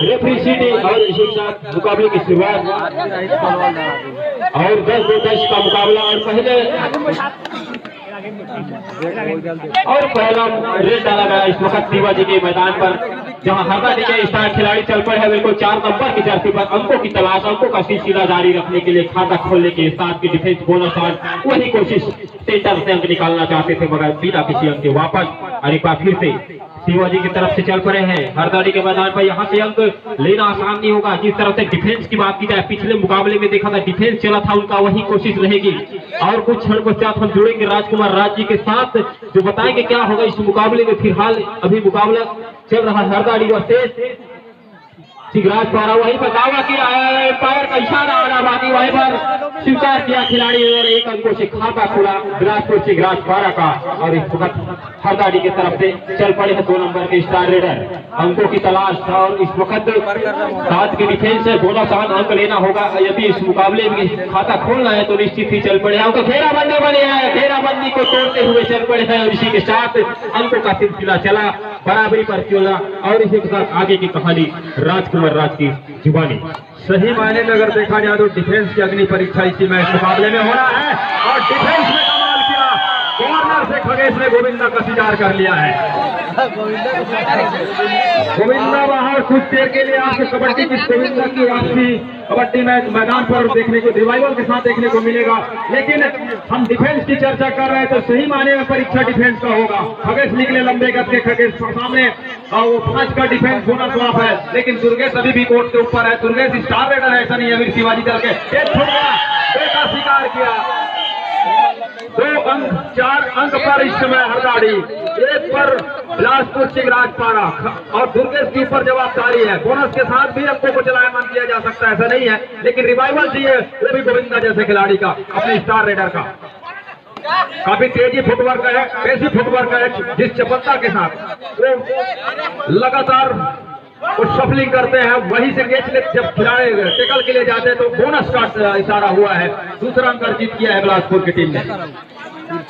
Referee सीटी और इसी के साथ मुकाबले की शुरुआत और 10-10 का मुकाबला और पहला रेड डाला गया इस वक्त शिवाजी के मैदान पर, जहां हरदा के स्टार खिलाड़ी चल पड़े हैं बिल्कुल 4 नंबर की जर्सी पर अंकों की तलाश, अंकों का सिलसिला जारी रखने के लिए, खाता खोलने के साथ की डिफेंस बोनस वही कोशिश सेंटर से अंक निकालना चाहते थे मगर बिना किसी अंक के वापस और एक बार फिर से शिवाजी की तरफ से चल पड़े हैं हरदारी के मैदान पर। यहाँ से अंक लेना आसान नहीं होगा। जिस तरह से डिफेंस की बात की जाए, पिछले मुकाबले में देखा था डिफेंस चला था उनका, वही कोशिश रहेगी। और कुछ क्षण पश्चात हम जुड़ेंगे राजकुमार राज जी के साथ जो बताएंगे क्या होगा इस मुकाबले में। फिलहाल अभी मुकाबला चल रहा है हरदारी वर्सेस सिगराज पारा, वहीं पर दावा किया है, पैर का इशारा आ रहा, बाकी वहीं पर स्वीकार किया खिलाड़ी और 1 अंकों से खाता खुला बिलासपुर सिगराज पारा का। और इस वक्त हरदारी की तरफ से चल पड़े हैं 2 नंबर के स्टार रेडर, अंकों की तलाश और इस वक्त साथ की डिफेंस है, बोनस अंक लेना होगा। यदि इस मुकाबले में खाता खोलना है तो निश्चित ही चल पड़े हैं। घेराबंदी बने हैं, घेराबंदी को तोड़ते हुए चल पड़े हैं और इसी के साथ अंकों का सिलसिला चला, बराबरी पर चला और इसी के साथ आगे की कहानी राजकुमार राज की जुबानी। सही मायने में अगर देखा जाए तो डिफेंस की अग्नि परीक्षा इसी मैच मुकाबले में हो रहा है और डिफेंस में कमाल किया, कॉर्नर से खगेश ने गोविंदा का शिकार कर लिया है। गोविंदा बाहर कुछ देर के लिए आपको कबड्डी की गोविंदा की वापसी कबड्डी मैच मैदान पर देखने को रिवाइवल के साथ देखने को मिलेगा। लेकिन हम डिफेंस की चर्चा कर रहे हैं तो सही मायने में परीक्षा डिफेंस का होगा। खगेश निकले लंबे कद के, खगेश सामने वो 5 का डिफेंस बोनस वाप है, लेकिन दुर्गेश अभी भी कोर्ट के ऊपर है। दुर्गेश स्टार रेडर है, ऐसा नहीं है वीर शिवाजी दल के। बेटा शिकार किया, 2 अंक 4 अंक पर इस समय हरदाड़ी, 1 पर बिलासपुर सिगराज पारा और दुर्गेश की ऊपर जवाबदारी है। बोनस के साथ भी अंकों को चलायमान किया जा सकता है, ऐसा नहीं है, लेकिन रिवाइवल चाहिए वो भी गोविंदा जैसे खिलाड़ी का, अपने स्टार रेडर का। काफी तेजी फुटवर्क है, ऐसी फुटवर्क है जिस चपलता के साथ वो लगातार वो शफलिंग करते हैं, वहीं से कैच जब खिलाड़ी टेकल के लिए जाते हैं तो बोनस का इशारा हुआ है। दूसरा अंक अर्जित किया है बिलासपुर की टीम ने।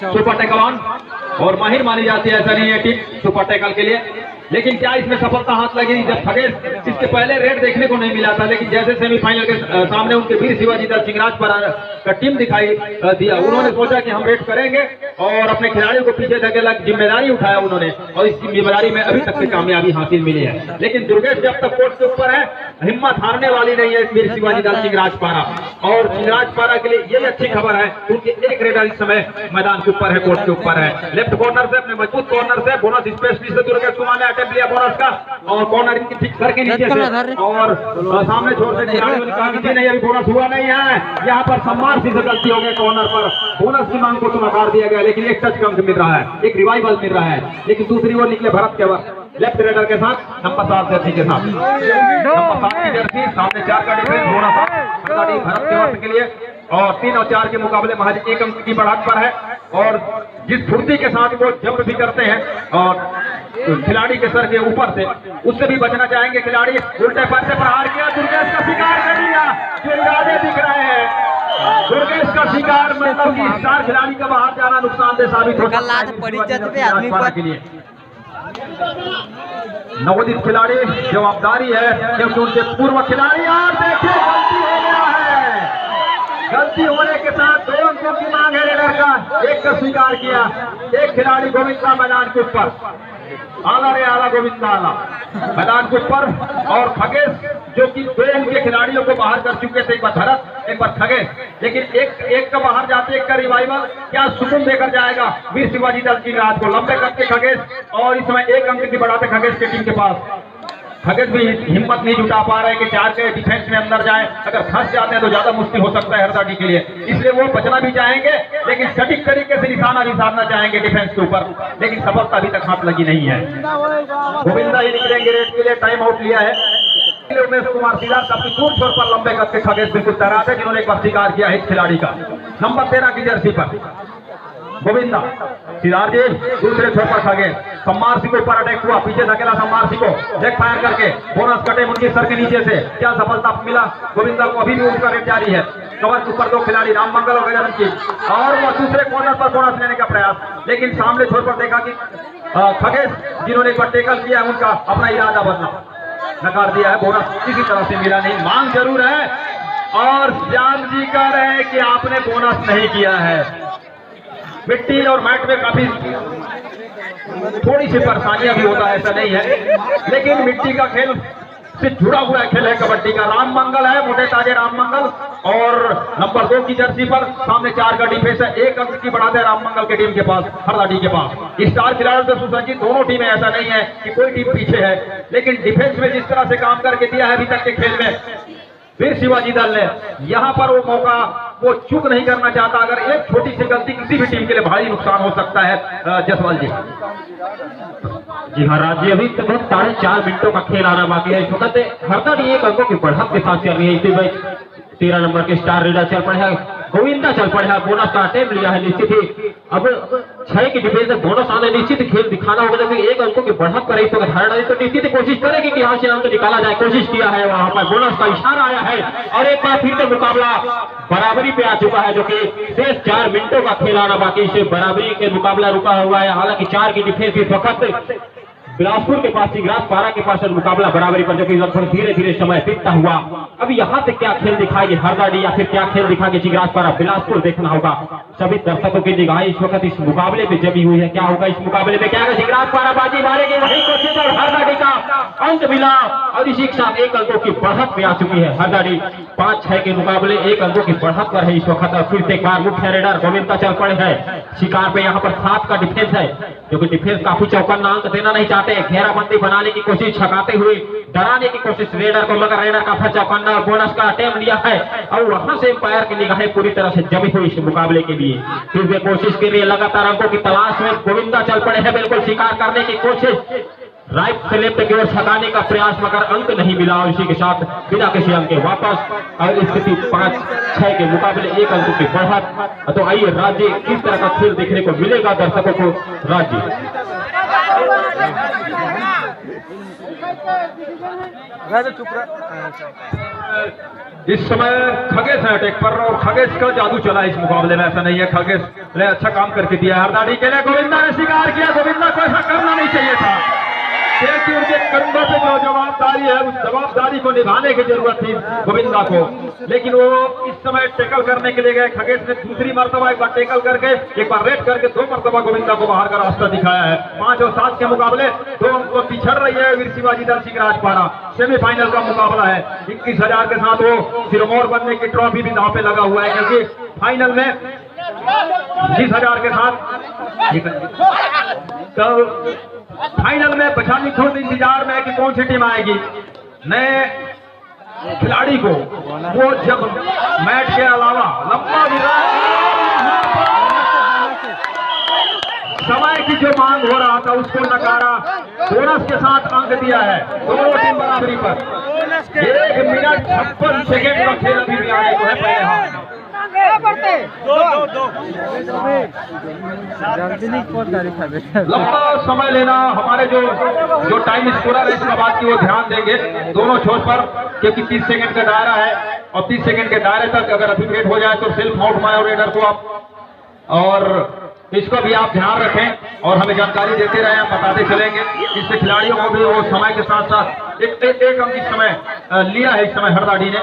सुपर टेकल ऑन और माहिर मानी जाती है, ऐसा नहीं है टीम सुपर टेकल के लिए, लेकिन क्या इसमें सफलता हाथ लगी? जब खगेश इसके पहले रेड देखने को नहीं मिला था, लेकिन जैसे सेमीफाइनल के सामने उनके वीर शिवाजी दल सिंगराज पर का टीम दिखाई दिया, उन्होंने सोचा कि हम रेड करेंगे और अपने खिलाड़ियों को पीछे धकेला, जिम्मेदारी उठाया उन्होंने और इस जिम्मेदारी में अभी तक की कामयाबी हासिल मिली है। लेकिन दुर्गेश जब तक कोर्ट के ऊपर है, हिम्मत हारने वाली नहीं है वीर शिवाजी दल सिंगराज पारा। और सिंगराज पारा के लिए यही अच्छी खबर है क्योंकि एक रेडर इस समय मैदान के ऊपर है, कोर्ट के ऊपर है। लेफ्ट कॉर्नर से, अपने मजबूत कॉर्नर से बोनस स्पेशलिस्ट से दुर्गेश कुमार ने अटेम्प्ट लिया बोनस का और कॉर्नर इनकी ठीक सर के नीचे से और सामने छोड़ से खिलाड़ियों ने कहा कि नहीं अभी बोनस हुआ नहीं है। यहाँ पर सम्मान से गलती हो गई, कॉर्नर पर बोनस की मांग को तो नकार दिया गया, लेकिन एक टच का अंक मिल रहा है, एक रिवाइवल मिल रहा है। लेकिन दूसरी ओर निकले भरत केवल लेफ्ट रेडर के साथ नंबर 7 जर्सी के साथ, नंबर 7 की जर्सी सामने 4 का डिफेंस बोनस भरत केवल के लिए और 3 और 4 के मुकाबले महज 1 अंक की बढ़त पर है। और जिस फुर्ती के साथ वो जंप भी करते हैं और खिलाड़ी के सर के ऊपर से, उससे भी बचना चाहेंगे खिलाड़ी। उल्टे पैर से प्रहार किया, दुर्गेश का शिकार कर लिया, जो इरादे दिख रहे हैं। दुर्गेश का शिकार मतलब कि स्टार खिलाड़ी का बाहर जाना नुकसानदेह साबित हो सकता है के लिए। नवोदित खिलाड़ी जवाबदारी है क्योंकि उनके पूर्व खिलाड़ी, और देखिए गलती हो गया है, गलती होने के साथ 2 अंकों की मांग है रेडर का, 1 का स्वीकार किया। एक खिलाड़ी गोविंदा मैदान के ऊपर, आला रे आला गोविंदा आला मैदान के ऊपर, और खगेश जो कि 2 उनके खिलाड़ियों को बाहर कर चुके थे, एक बार भरत एक बार खगेश, लेकिन एक का बाहर जाते, एक का रिवाइवल क्या सुकून देकर जाएगा वीर शिवाजी दल की रात को। लंबे करके खगेश और इस समय 1 अंक की बढ़ाते खगेश की टीम के पास। खगेश भी हिम्मत नहीं जुटा पा रहे कि 4 के डिफेंस में अंदर जाए, अगर फंस जाते हैं तो ज्यादा मुश्किल हो सकता है हरदाड़ी के लिए, इसलिए वो बचना भी चाहेंगे लेकिन सटीक तरीके से निशाना भी साधना चाहेंगे डिफेंस के ऊपर, लेकिन सफलता अभी तक हाथ लगी नहीं है। गोविंदा ही निकलेंगे रेड के लिए, टाइम आउट लिया है उमेश कुमार सिद्धार्थ। अपनी दूर छोर पर लंबे कद के खगेश बिल्कुल तैनात है, जिन्होंने एक बार शिकार किया है इस खिलाड़ी का नंबर 13 की जर्सी पर गोविंदा। सिद्धार्थ जी दूसरे छोर पर खगेश, सम्मार सिंह को ऊपर अटैक हुआ, पीछे धकेला सम्मार सिंह को, लेग फायर करके बोनस कटे उनके सर के नीचे से, क्या सफलता मिला गोविंदा को? अभी भी उनका रेड जारी है। कवर के ऊपर 2 खिलाड़ी राम मंगल और गजानन की, और वो दूसरे कॉर्नर पर बोनस लेने का प्रयास, लेकिन सामने छोर पर देखा कि खगेश जिन्होंने एक बार टेकल किया उनका अपना इरादा बदला। नकार दिया है। बोनस किसी तरह से मिला नहीं, मांग जरूर है और श्याम जी कह रहे हैं कि आपने बोनस नहीं किया है। मिट्टी और मैट में काफी थोड़ी सी परेशानियां भी होता है, ऐसा नहीं है, लेकिन मिट्टी का खेल से जुड़ा हुआ खेल है कबड्डी का। राम मंगल है, मोटे ताजे राम मंगल, और नंबर 2 की जर्सी पर सामने 4 का डिफेंस है। 1 अंक की बढ़ाते हैं राम मंगल की टीम के पास, हरदाडी के पास। स्टार खिलाड़ियों से सुसज्जित दोनों टीमें, ऐसा नहीं है कि कोई टीम पीछे है, लेकिन डिफेंस में जिस तरह से काम करके दिया है अभी तक के खेल में वीर शिवाजी दल ने, यहाँ पर वो मौका वो चूक नहीं करना चाहता। अगर एक छोटी सी गलती किसी भी टीम के लिए भारी नुकसान हो सकता है। जसवाल जी। जी हाँ राज्य, अभी तक 4.5 मिनटों का खेल आना बाकी है। इस वक्त हरदाडी 1 अंकों की बढ़त के साथ चल रही है। इसी में 13 नंबर के स्टार रेडर चल पड़े हैं, गोविंदा चल पड़े हैं, बोनस का अटेम्प्ट लिया है। निश्चित ही अब 6 की डिफेंस में बोनस आने निश्चित खेल दिखाना होगा, जबकि 1 अंकों की बढ़त कर रही तो हरदाडी तो निश्चित कोशिश करेगी कि यहाँ से अंक निकाला जाए। कोशिश किया है, वहां पर बोनस का इशारा आया है और एक बार फिर से मुकाबला बराबरी पे आ चुका है, जो कि शेष 4 मिनटों का खेल आना बाकी से बराबरी के मुकाबला रुका हुआ है। हालांकि 4 की डिफेंस इस वक्त बिलासपुर के पास, चिगराज पारा के पास मुकाबला बराबरी पर, जो कि लगभग धीरे धीरे समय बीतता हुआ अब यहाँ से क्या खेल दिखाएगी हरदाडी या फिर क्या खेल दिखाएगी चिगराज पारा बिलासपुर, देखना होगा। सभी दर्शकों की निगाहें इस वक्त इस मुकाबले में जमी हुई है। क्या होगा इस मुकाबले में, क्या चिगराज पारा बाजी मारेगी, वही कोशिश और हरदाडी का अंक मिला और इसी के साथ 1 अंकों की बढ़त में आ चुकी है हरदाडी। 5-6 के मुकाबले 1 अंकों की बढ़त पर है इस वक्त। फिर से एक बार मुख्य रेडर गोविंदा चल पड़े हैं शिकार पे। यहाँ पर 7 का डिफेंस है, क्योंकि डिफेंस काफी चौकन्ना, अंक देना नहीं चाहते, घेराबंदी बनाने की कोशिश, छकाते हुए डराने की कोशिश रेडर को, मगर रेडर का चौकन्ना और बोनस का अटेम्प्ट लिया है और वहां से एम्पायर की निगाहें पूरी तरह से जमी हुई इस मुकाबले के लिए। फिर वे कोशिश के लिए लगातार अंकों की तलाश में गोविंदा चल पड़े हैं, बिल्कुल शिकार करने की कोशिश, राइट से लेफ्ट की ओर छकाने का प्रयास, मगर अंक नहीं मिला और इसी के साथ बिना किसी अंक के वापस और स्थिति 5-6 के मुकाबले 1 अंक की बढ़त। तो आइए राज्य किस तरह का खेल देखने को मिलेगा दर्शकों को। राज्य इस समय खगेश है अटैक पर और खगेश का जादू चला इस मुकाबले में, ऐसा नहीं है, खगेश ने अच्छा काम करके दिया हरदाडी के लिए। गोविंदा ने शिकार किया, गोविंदा को ऐसा करना नहीं चाहिए था, क्योंकि उनके कंधों पे जो जवाबदारी है उस जवाबदारी को निभाने की जरूरत थी गोविंदा को, लेकिन वो इस समय टैकल करने के लिए गए। खगेश ने दूसरी मर्तबा एक बार टैकल करके, एक बार रेड करके 2 मर्तबा गोविंदा को बाहर का रास्ता दिखाया है। 5 और 7 के मुकाबले 2 अंक पिछड़ रही है वीर शिवाजी दल चिगराज पारा। सेमीफाइनल का मुकाबला है, 21,000 के साथ वो सिरमौर बनने की ट्रॉफी भी दांव पे लगा हुआ है, क्योंकि फाइनल में 20,000 के साथ तो फाइनल में बचानी खुद इंतजार में है कि कौन सी टीम आएगी। नए खिलाड़ी को वो जब मैच के अलावा लंबा समय की जो मांग हो रहा था उसको नकारा, बोनस के साथ अंक दिया है, दोनों टीम बराबरी पर। 1 मिनट 56 सेकेंड का खेल अभी भी आने को है पहले हाथ। लंबा समय लेना, हमारे जो टाइम स्कोरर है इसका बात की वो ध्यान देंगे दोनों छोर पर, क्योंकि 30 सेकंड का दायरा है और 30 सेकंड के दायरे तक अगर अतिक्रिएट हो जाए तो सेल्फ आउट मारो रेडर को आप, और इसको भी आप ध्यान रखें और हमें जानकारी देते रहे, हम बताते चलेंगे। इससे खिलाड़ियों को भी वो समय के साथ साथ एक अंक इस समय लिया है इस समय हरदाडी ने।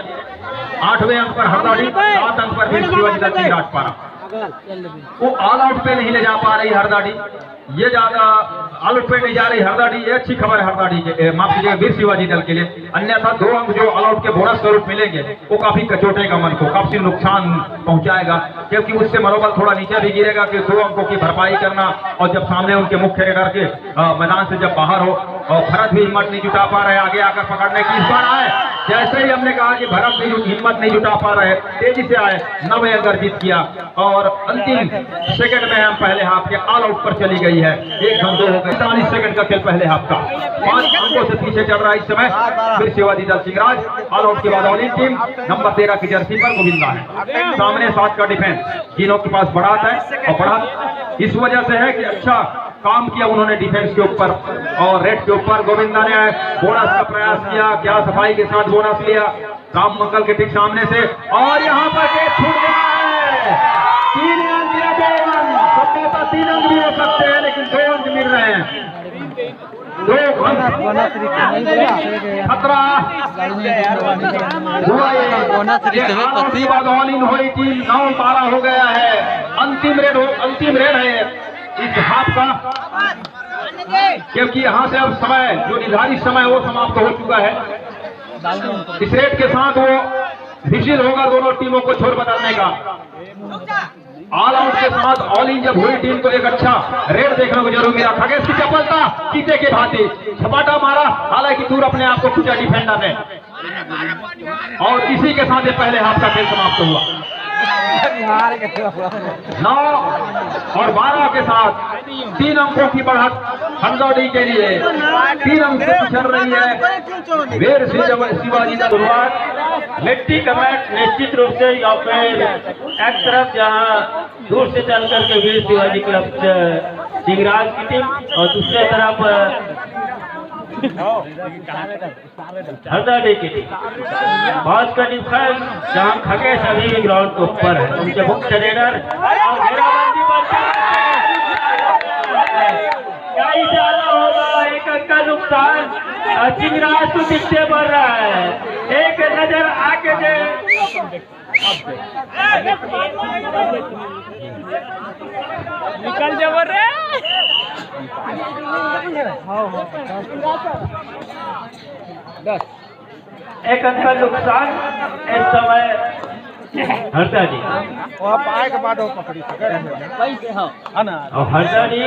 8वें अंक पर हरदाडी, 7 अंक पर वीर शिवाजी दल चिगराज पारा। वो ऑल आउट पे नहीं ले जा पा रही हरदाडी, ये ज्यादा ऑल आउट पे नहीं जा रही हरदाडी, ये अच्छी खबर है हरदाडी के, माफ कीजिएगा वीर शिवाजी दल के लिए। अन्यथा 2 अंक जो ऑल आउट के बोनस स्वरूप मिलेंगे वो काफी कचोटेगा मन को, काफी नुकसान पहुंचाएगा, क्योंकि उससे मनोबल थोड़ा नीचे भी गिरेगा कि 2 अंकों की भरपाई करना, और जब सामने उनके मुख्य रेडर के मैदान से जब बाहर हो और भरत भी हिम्मत नहीं जुटा पा रहे आगे आकर पकड़ने की। इस बार आए, जैसे ही हमने कहा कि भरत भी हिम्मत नहीं जुटा पा रहे, तेजी से आए, 9वें अंक अर्जित किया और अंतिम सेकंड में हम पहले हाफ के ऑल आउट पर चली गई है। 1 घंटे हो गए, 40 सेकंड का खेल पहले हाफ का, 5 अंकों से पीछे चल रहा है इस समय फिर शिवाजी दल चिगराज। ऑल आउट के बाद ऑलिंग टीम नंबर 13 की जर्सी पर गोविंदा है, सामने 7 का डिफेंस, तीनों के पास बढ़त है और बढ़त इस वजह से है कि अच्छा काम किया उन्होंने डिफेंस के ऊपर और रेड के ऊपर। गोविंदा ने बोनस का प्रयास किया, क्या सफाई के साथ बोनस लिया राम मंगल के ठीक सामने से, और यहाँ पर कैच छूट गया है। 3 अंक या 2 अंक, 3 अंक भी हो सकते हैं, लेकिन 2 अंक मिल रहे हैं, 2 अंक खतरा हुआ ये बाद ऑल इन हुई टीम 9-12 हो गया है। अंतिम रेड है इस हाफ का, क्योंकि यहाँ से अब समय जो निर्धारित समय वो समाप्त हो चुका है। इस रेड के साथ वो विशिल होगा दोनों टीमों को छोड़ बदलने का। ऑल आउट के साथ ऑल इन जब हुई टीम को एक अच्छा रेड देखने को जरूर मिला। खगेश की चपलता चीते के भांति झपाटा मारा, हालांकि दूर अपने आप को पूछा डिफेंडर ने, और इसी के साथ पहले हाफ का खेल समाप्त हुआ। 9 और 12 के साथ 3 अंकों की बढ़त हंदौड़ी के लिए। 3 अंक से चल रही है वीर शिवाजी का शुरुआत। मिट्टी कमेंट निश्चित रूप से या फिर एक तरफ जहां दूर से चल करके वीर शिवाजी क्लब सिंगराज की टीम, और दूसरे तरफ हरदाडी की टीम। बहुत का डिफरेंस जहां खगेश अभी भी ग्राउंड के ऊपर है, उनके मुख्य रेडर घेराबंदी पर क्या इशारा होगा। 1 अंक का नुकसान सिंगराज को पीछे बढ़ रहा है। एक नजर आके दे निकल जा रे। एक अंक का नुकसान इस समय हरदाडी, आप आए के बाद पकड़ी और हरदाडी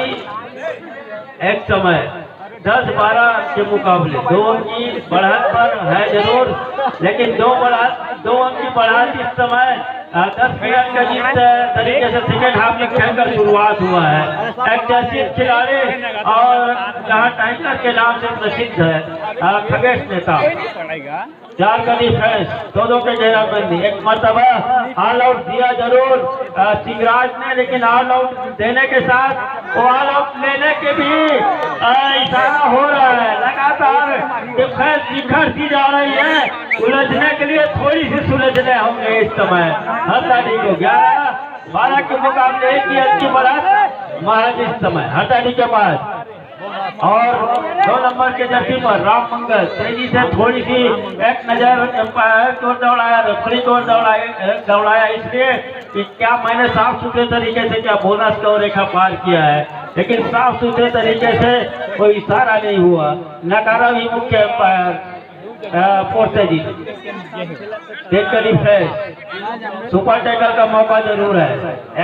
एक समय 10-12 के मुकाबले 2 अंक की बढ़त पर है जरूर, लेकिन 2 अंक की बढ़त इस समय 10 मिनट का जिस तरीके से सेकेंड हाफ में खेल कर शुरुआत हुआ है। एक जैसी खिलाड़ी और जहाँ टाइगर के नाम से प्रसिद्ध है खगेश नेता, 4 का डिफेंस, 2 के घेराबंदी। एक मरतबा ऑल आउट दिया जरूर सिंगराज ने, लेकिन ऑल आउट देने के साथ वो ऑल आउट लेने के भी इशारा हो रहा है। लगातार डिफेंस निखरती जा रही है, उलझने के लिए थोड़ी सी सुलझने होंगे इस समय। हरदाडी को 11-12 के मुकाबले 1 की अच्छी बढ़त महाराज इस समय हरदाडी के पास। और 2 नंबर के जर्सी पर राम मंगल तेजी से थोड़ी सी एक नजर एम्पायर को दौड़ाया, रेफरी को दौड़ाया इसलिए कि क्या मैंने साफ सुथरे तरीके से क्या बोनस का रेखा पार किया है, लेकिन साफ सुथरे तरीके से कोई इशारा नहीं हुआ। नकारा भी मुख्य एम्पायर पोर्टे जी देख कर रिफ्रेश सुपर टैकल का मौका जरूर है।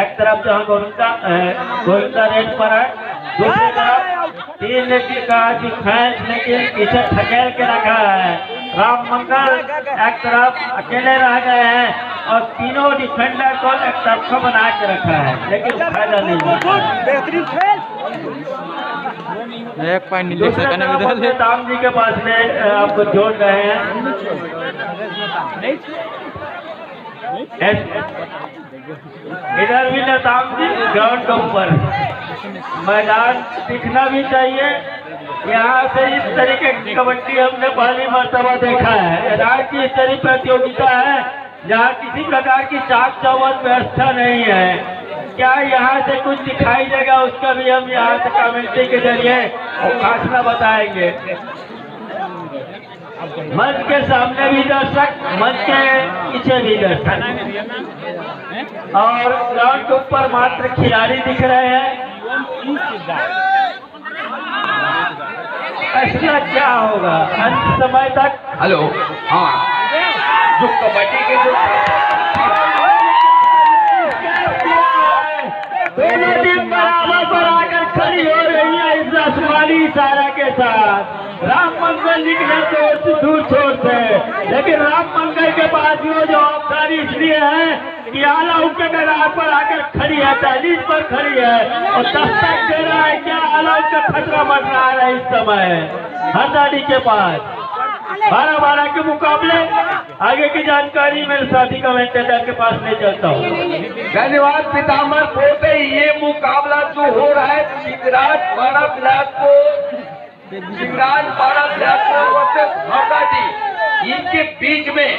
एक तरफ जहाँ गोविंदा रेड पर है, दूसरी तरफ 3 ने कहा कि खैच, लेकिन पीछे ठकेल के रखा है। राम मंगल एक तरफ अकेले रह गए हैं और तीनों डिफेंडर को एक तरफा बना के रखा है, लेकिन फायदा नहीं। बेहतरीन खेल। एक पॉइंट नीचे से दाम जी के पास में आपको जोड़ रहे हैं। इधर भी नताम जी ग्राउंड के ऊपर मैदान दिखना भी चाहिए। यहाँ से इस तरीके की कबड्डी हमने पहली मर्तबा देखा है। राज्य स्तरीय प्रतियोगिता है जहाँ किसी प्रकार की चाक चौबंद व्यवस्था नहीं है। क्या यहाँ से कुछ दिखाई देगा उसका भी हम यहाँ से कमेंट्री के जरिए खासना बताएंगे। मंच के सामने भी दर्शक, मंच के पीछे भी दर्शक, और ग्राउंड के ऊपर मात्र खिलाड़ी दिख रहे हैं। फैसला क्या होगा अंत समय तक। हेलो, हाँ, जो कबड्डी के जो दोनों टीम बराबर पर आकर खड़ी हो रही है इस आसमानी इशारा के साथ। राम मंगल निकले तो दूर छोड़ते, लेकिन राम मंगल के पास वो जवाबदारी इसलिए है कि आला उनके मैदान पर आकर खड़ी है, दहलीज पर खड़ी है और दस्तक दे रहा है क्या आला उनका खतरा बन रहा है इस समय हरदाडी के पास। 12-12 के मुकाबले आगे की जानकारी मेरे साथी कमेंटेटर के पास ले चलता हूँ। धन्यवाद पितामह पोते। ये मुकाबला जो हो रहा है सिंगराज पाड़ा ब्लॉक हरदाडी इनके बीच में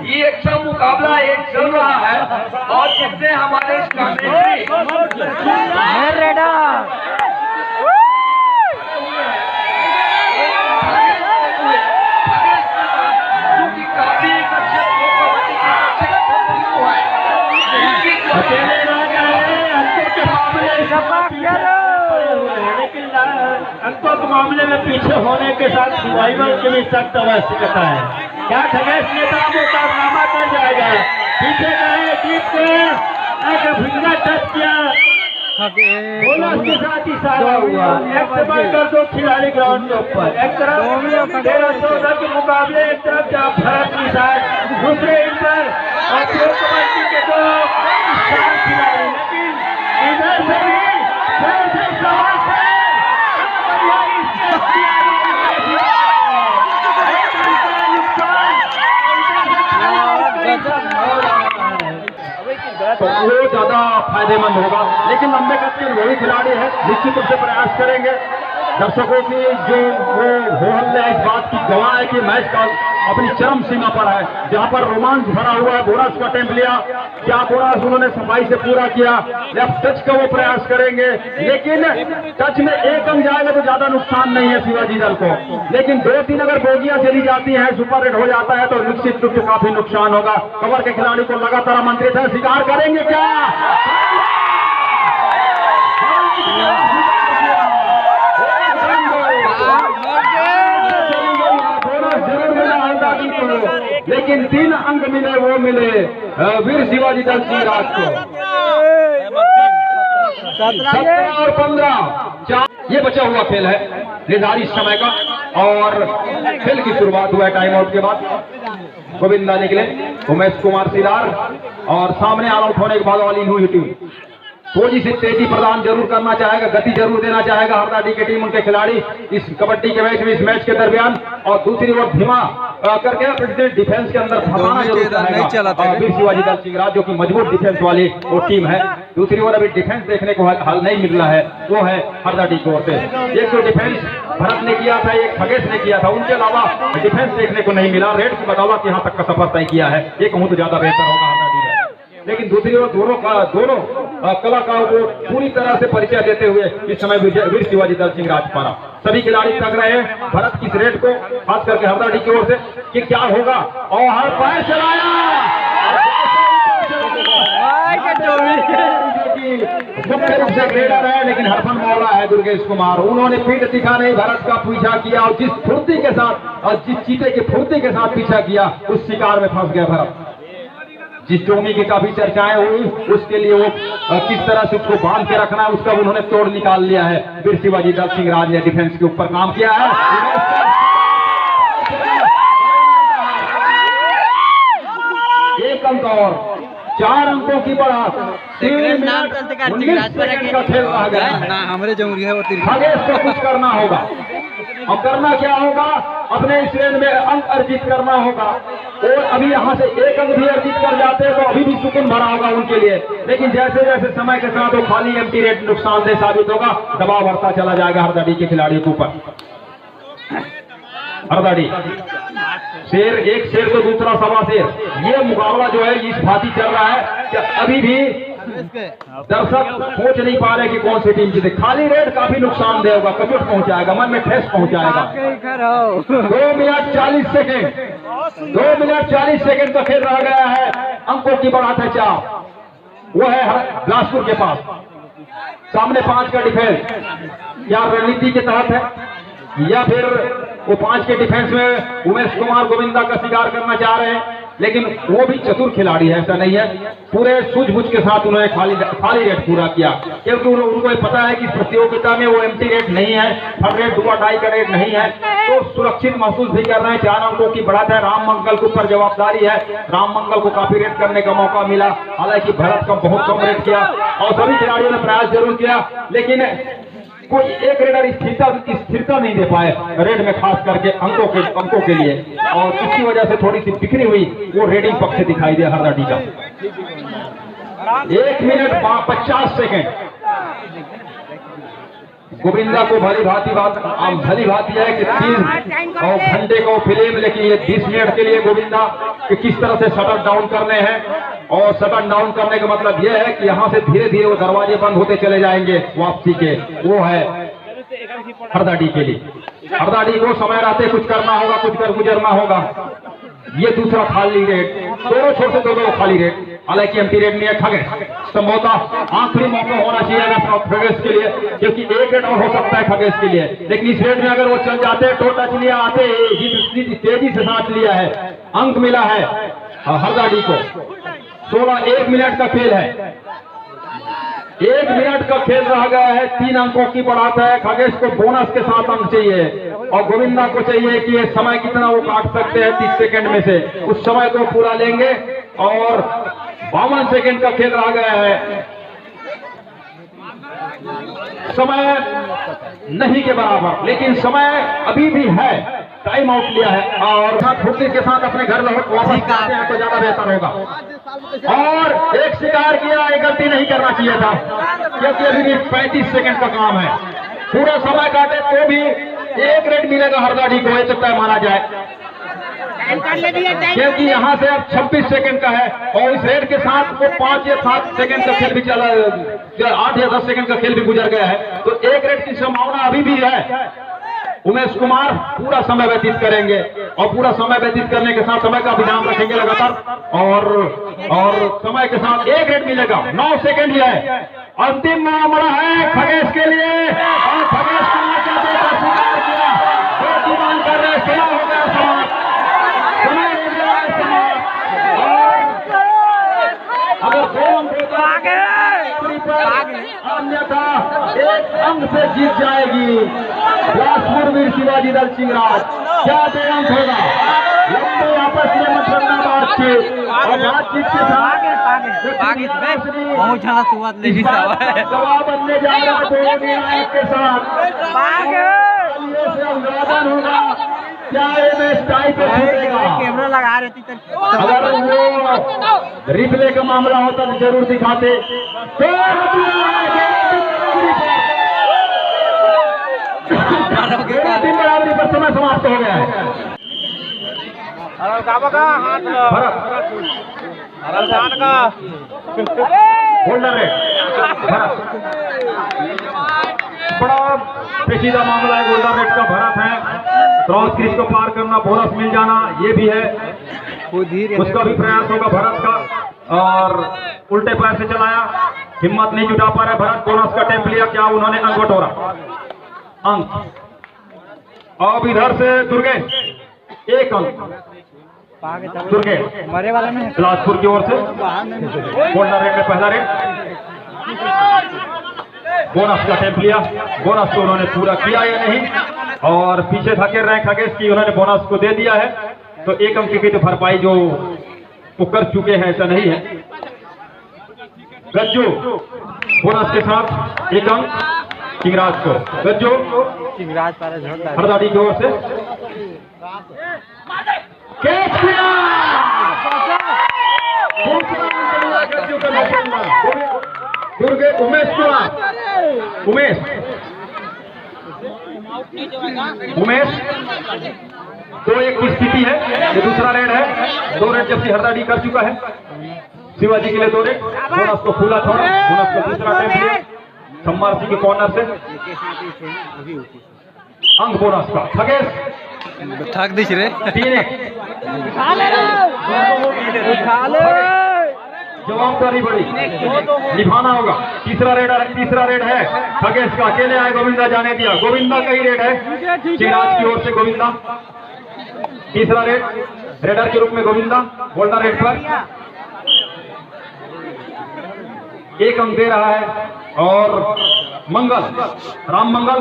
ये अच्छा मुकाबला एक चल रहा है, और जिसने हमारे मामले में पीछे होने के साथ रिवाइवल की भी सख्त आवश्यकता है। क्या खगेश नेता को कारनामा कर जाएगा? पीछे गए, जीत के एक फिंगर टच किया, बोनस के साथ इशारा हुआ। एक से कर दो खिलाड़ी ग्राउंड के ऊपर, एक तरफ 13-14 के मुकाबले एक तरफ भरत निषाद, दूसरे इंटर और कबड्डी के दो स्टार खिलाड़ी, लेकिन इधर से भी फिर से सवाल है। तो वो ज्यादा फायदेमंद होगा, लेकिन लंबे कद के वही खिलाड़ी है, निश्चित रूप से प्रयास करेंगे। दर्शकों की जो वो हो हल्ला इस बात की गवाह है कि मैच का अपनी चरम सीमा पर है, जहां पर रोमांच भरा हुआ है। बोनस का अटेम्प्ट लिया, क्या बोनस उन्होंने सफाई से पूरा किया। लेफ्ट टच का वो प्रयास करेंगे, लेकिन टच में एक अंक जाएगा तो ज्यादा नुकसान नहीं है शिवाजी दल को, लेकिन 2-3 अगर बोगियां चली जाती हैं, सुपर रेड हो जाता है तो निश्चित रूप से काफी नुकसान होगा। कवर के खिलाड़ी को लगातार आमंत्रित है, स्वीकार करेंगे क्या? लेकिन 3 अंक मिले, वो मिले वीर शिवाजी दल सिंह राज को। 17 और 15, 4 ये बचा हुआ खेल है निर्धारित समय का, और खेल की शुरुआत हुआ है टाइम आउट के बाद। गोविंदा निकले, उमेश कुमार सिलार, और सामने ऑल आउट होने के बाद ऑल इन हुई टीम। थोड़ी सी तेजी प्रदान जरूर करना चाहेगा, गति जरूर देना चाहेगा हरदाडी की टीम, उनके खिलाड़ी इस कबड्डी के मैच में, इस मैच के दरमियान। और दूसरी ओर धीमा करके डिफेंस के अंदर फंसाना जरूर चाहेगा वीर शिवाजी दल सिंह राज, जो कि मजबूत डिफेंस वाली वो टीम है। दूसरी ओर अभी डिफेंस देखने को हल नहीं मिल रहा है, वो है हरदाडी की ओर से। एक तो डिफेंस भरत ने किया था, एक खगेश ने किया था, उनके अलावा डिफेंस देखने को नहीं मिला। रेड की बदौलत यहाँ तक का सफर तय किया है, ये कहूँ तो ज्यादा बेहतर होगा हरदाडी में। लेकिन दूसरी ओर दोनों कलाकारों को पूरी तरह से परिचय देते हुए इस समय वीर शिवाजी दल सिंह राजपारा सभी खिलाड़ी तक रहे हैं भरत की रेड को, खास करके हरदाडी की ओर से कि क्या होगा। और हर पैर चलाया, मुख्य रूप से ग्रेडर है, लेकिन हरफन मौला है दुर्गेश कुमार। उन्होंने पीठ दिखा नहीं, भरत का पीछा किया, और जिस फुर्ती के साथ और जिस चीते की फुर्ती के साथ पीछा किया, उस शिकार में फंस गया भरत। जिस टोमी की काफी चर्चाएं हुई, उसके लिए वो किस तरह से उसको बांध के रखना है, उसका उन्होंने तोड़ निकाल लिया है। वीर शिवाजी दल सिंह राज ने डिफेंस के ऊपर काम किया है। 1 अंक और 4 अंकों की बढ़त, 3 मिनट 19 सेकंड का खेल रह गया है। खगेश को कुछ करना होगा। अब करना क्या होगा? अपने इस रेंज में अंक अर्जित करना होगा, और अभी यहाँ से 1 अंक भी अर्जित कर जाते हैं तो अभी भी सुकून भरा होगा उनके लिए। लेकिन जैसे जैसे समय के साथ वो खाली एम्प्टी रेट नुकसानदेह साबित होगा, दबाव बढ़ता चला जाएगा हरदाडी के खिलाड़ियों के ऊपर। हरदाडी शेर, एक शेर तो दूसरा सवा शेर, ये मुकाबला जो है इस भांति चल रहा है कि अभी भी दर्शक सोच नहीं पा रहे कि कौन सी टीम जीते। खाली रेड काफी नुकसानदेह होगा, कचोट पहुंचाएगा, मन में ठेस पहुंचाएगा। 2 मिनट 40 सेकेंड, 2 मिनट 40 सेकेंड का खेल रह गया है। अंकों की बढ़त है 4, वो है बिलासपुर के पास। सामने 5 का डिफेंस, या रणनीति के तहत है या फिर वो 5 के डिफेंस में उमेश कुमार गोविंदा का शिकार करना चाह रहे हैं, लेकिन वो भी चतुर खिलाड़ी है, ऐसा नहीं है। पूरे सूझबूझ के साथ उन्होंने खाली रेट पूरा किया, क्योंकि उनको पता है कि इस प्रतियोगिता में वो एम्प्टी रेट नहीं है, हर रेट 2-2.5 का रेट नहीं है, तो सुरक्षित महसूस भी कर रहे हैं। 4 अंकों की बढ़त है। राम मंगल के ऊपर जवाबदारी है, राम मंगल को काफी रेट करने का मौका मिला, हालांकि भरत का बहुत कम रेट किया, और सभी खिलाड़ियों ने प्रयास जरूर किया, लेकिन कोई एक रेडर स्थिरता नहीं दे पाए रेड में, खास करके अंकों के लिए, और इसकी वजह से थोड़ी सी बिखरी हुई वो रेडिंग पक्ष दिखाई दिया हरदाडी का। 1 मिनट 50 सेकेंड। गोविंदा को भली भांति है कि 3 घंटे का फिल्म, लेकिन ये 20 मिनट के लिए गोविंदा कि किस तरह से शटर डाउन करने हैं, और शटर डाउन करने का मतलब यह है कि यहाँ से धीरे धीरे वो दरवाजे बंद होते चले जाएंगे वापसी के, वो है हरदाडी के लिए। हरदाड़ी को समय रहते कुछ करना होगा, कुछ कर गुजरना होगा। ये दूसरा खाली रेट, दोनों छोर से दो खाली रेट, हालांकि एम्प्टी रेट नहीं है। खगेश संभवतः आखिरी मौका होना चाहिए अगर खगेश के लिए, क्योंकि एक रेट और हो सकता है खगेश के लिए, लेकिन इस रेट में अगर वो चल जाते टो टच लिया आते तेजी से साथ लिया है, अंक मिला है हरदाड़ी को। 16 1 मिनट का खेल है, 1 मिनट का खेल रह गया है, 3 अंकों की बढ़त है। खगेश को बोनस के साथ अंक चाहिए और गोविंदा को चाहिए कि ये समय कितना वो काट सकते हैं 30 सेकंड में से, उस समय को पूरा लेंगे। और 52 सेकंड का खेल रह गया है, समय नहीं के बराबर, लेकिन समय अभी भी है। टाइम आउट लिया है और फुर्ती के साथ अपने घर लौट वापस जाते हैं तो ज्यादा बेहतर होगा। और एक शिकार किया, एक गलती नहीं करना चाहिए था, क्योंकि अभी भी 35 सेकंड का काम है। पूरा समय काटे तो भी 1 रेट मिलेगा हरदाड़ी को, ये तय माना जाए, क्योंकि यहाँ से अब 26 सेकंड का है और इस रेट के साथ वो 5 या 7 सेकंड का खेल भी चला, 8 या 10 सेकंड का खेल भी गुजर गया है, तो 1 रेट की संभावना अभी भी है। उमेश कुमार पूरा समय व्यतीत करेंगे और पूरा समय व्यतीत करने के साथ समय का भी ध्यान रखेंगे लगातार, और समय के साथ 1 रेट मिलेगा। 9 सेकंड ही है, अंतिम मामला है खगेश के लिए और खगेश कुमार का बेटा स्वीकार किया, बेटी मांग कर रहे, समय हो गया समाप्त, समय हो गया समाप्त। और अगर 2 अंक अन्यथा 1 अंक से जीत जाएगी बिलासपुर वीर शिवाजी दल चिंगराज। क्या 2 अंक होगा? लंबे आपस में मत करना बातचीत, और बातचीत के साथ जवाब बनने जा रहा है 2 निर्णायक के साथ। उद्घाटन होगा, क्या ये मैच टाई पे छूटेगा? कैमरा लगा रही थी, अगर वो रिप्ले का मामला होता तो जरूर दिखाते। तो तीन बराबरी पर समय समाप्त हो गया है। होल्डर रेट बड़ा पेचीदा मामला है, गोल्डन रेट का भरत है, क्रॉस क्रीज को पार करना, बोनस मिल जाना, ये भी है, उसका भी प्रयास होगा भरत का। और उल्टे पैर से चलाया, हिम्मत नहीं जुटा पा रहा भरत, बोनस का टेम्प लिया, क्या उन्होंने अंक बटोरा, अंक। अब इधर से दुर्गे 1 अंक, दुर्गे मरे वाला में बिलासपुर की ओर से गोल्डन रेट में पहला रेट, बोनस का टेम्प लिया, बोनस को उन्होंने पूरा किया या नहीं, और पीछे धकेल रहे खगेश की, उन्होंने बोनस को दे दिया है, तो 1 अंक की तो भरपाई जो वो कर चुके हैं ऐसा नहीं है। गज्जू बोनस के साथ 1 अंक चिंगराज को, गज्जू हरदाड़ी की ओर से कैच किया, गज्जू का दुर्गे उमेश कुमार, उमेश 2-1 की स्थिति है, ये दूसरा रेड है, 2 रेड जबकि हरदाड़ी कर चुका है, शिवाजी के लिए 2 रेड, बोनस को खुला छोड़ा, बोनस को दूसरा टेम्प लिया सम्मार सिंह के कॉर्नर से, अंक बोनस का खगेश थक दिख रहे 3-1 जवाबदारी बड़ी निभाना होगा। तीसरा रेड है खगेश का, अकेले आए, गोविंदा जाने दिया, गोविंदा का ही रेड है चिराज की ओर से, गोविंदा तीसरा रेड, रेडर के रूप में गोविंदा गोल्डन रेड पर 1 अंक दे रहा है। और मंगल, राम मंगल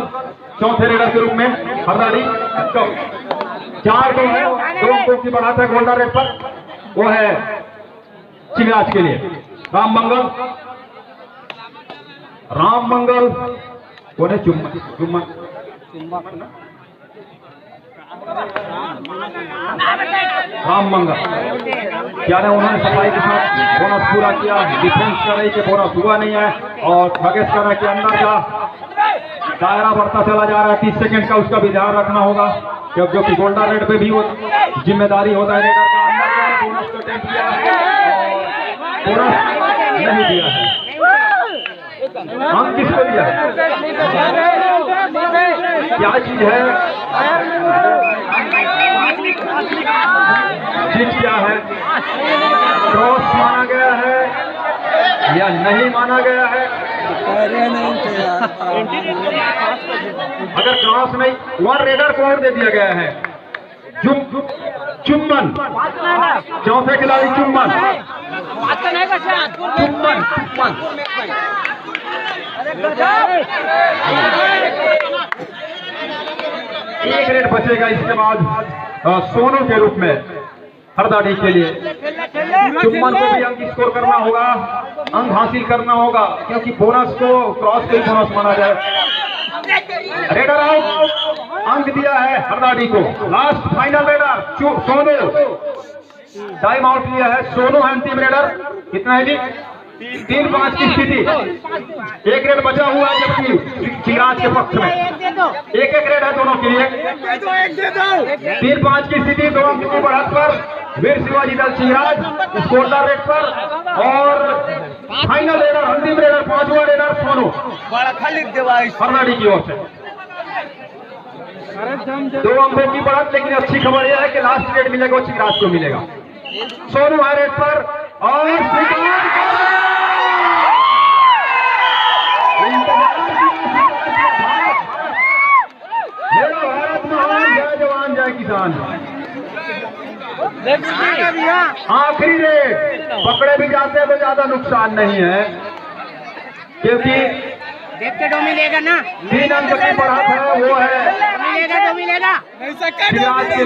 चौथे रेडर के रूप में हरदाड़ी 4 है, 2 अंकों की बढ़ाता है गोल्डन रेड पर, वो है चिंगराज के लिए। राम मंगल कौन है? चुम्बन राम मंगल, क्या है, उन्होंने सफाई के साथ बोनस पूरा किया, डिफेंस कर रही कि बोनस हुआ नहीं है, और खगेश कर रहा है कि अंदर का दायरा बढ़ता चला जा रहा है, 30 सेकंड का उसका भी ध्यान रखना होगा, क्योंकि गोल्डन रेड पे भी वो जिम्मेदारी होता है रेडर का, अंदर बोनस को टेम्प किया और बोनस नहीं दिया है। हम किसको दिया? क्या चीज है? चीज क्या है? क्रॉस माना गया है या नहीं माना गया है? अगर क्रॉस नहीं, वहां रेडर को और दे दिया गया है। चुम्बन, चौथे खिलाड़ी चुम्बन, चुम्बन, एक रेड बचेगा इसके बाद सोनू के रूप में हरदाडी के लिए। चुम्बन को भी अंक स्कोर करना होगा, अंक हासिल करना होगा, क्योंकि बोनस को क्रॉस के बोनस माना जाए। रेडर आउट, अंक दिया है हरदाडी को। Last final raider Sonu, time out लिया है सोनू, अंतिम रेडर। कितना है जी? 3-5 की स्थिति, एक रेड बचा हुआ है, जबकि चिराज के पक्ष में एक रेड है दोनों के लिए। 3-5 की स्थिति, 2 अंक की बढ़त पर वीर शिवाजी दल चिराज स्कोरदार रेड पर, और फाइनल रेडर, अंतिम रेडर, 5वां रेडर सोनू हरदाडी की ओर से। 2 अंकों की बढ़त, लेकिन अच्छी खबर यह है कि लास्ट रेड मिलेगा वो चिराज को मिलेगा। सोनू है रेड पर और मेरा भारत महान, जय जवान जय किसान। आखिरी रेड, पकड़े भी जाते हैं तो ज्यादा नुकसान नहीं है, क्योंकि देख के दो मिलेगा ना, 3 अंक की बढ़त है, वो है मिलेगा तो मिलेगा। चिराज के